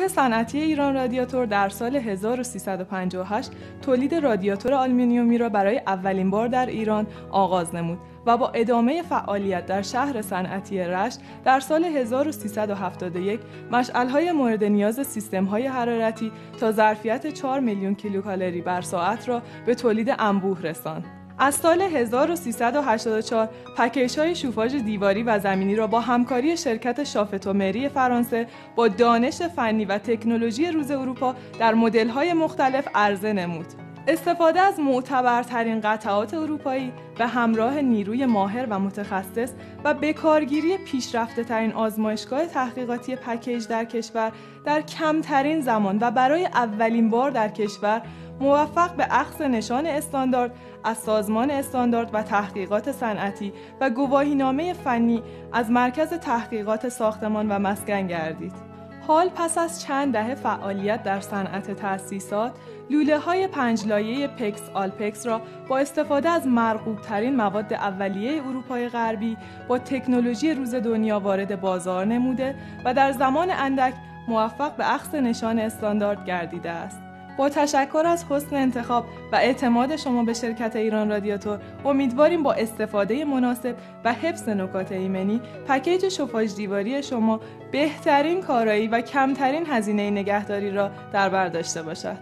گروه صنعتی ایران رادیاتور در سال 1358 تولید رادیاتور آلومینیومی را برای اولین بار در ایران آغاز نمود و با ادامه فعالیت در شهر صنعتی رشت در سال 1371 مشعل‌های مورد نیاز سیستم‌های حرارتی تا ظرفیت 4 میلیون کیلوکالری بر ساعت را به تولید انبوه رساند. از سال 1384 پکیج‌های شوفاژ دیواری و زمینی را با همکاری شرکت شافتومری فرانسه با دانش فنی و تکنولوژی روز اروپا در مدل‌های مختلف عرضه نمود. استفاده از معتبرترین قطعات اروپایی به همراه نیروی ماهر و متخصص و بکارگیری پیشرفته‌ترین آزمایشگاه تحقیقاتی پکیج در کشور در کمترین زمان و برای اولین بار در کشور موفق به اخذ نشان استاندارد از سازمان استاندارد و تحقیقات صنعتی و گواهینامه فنی از مرکز تحقیقات ساختمان و مسکن گردید. حال پس از چند دهه فعالیت در صنعت تأسیسات، لوله‌های 5 لایه پکس آلپکس را با استفاده از مرغوب‌ترین مواد اولیه اروپای غربی با تکنولوژی روز دنیا وارد بازار نموده و در زمان اندک موفق به اخذ نشان استاندارد گردیده است. با تشکر از حسن انتخاب و اعتماد شما به شرکت ایران رادیاتور، امیدواریم با استفاده مناسب و حفظ نکات ایمنی، پکیج شوفاژ دیواری شما بهترین کارایی و کمترین هزینه نگهداری را در بر داشته باشد.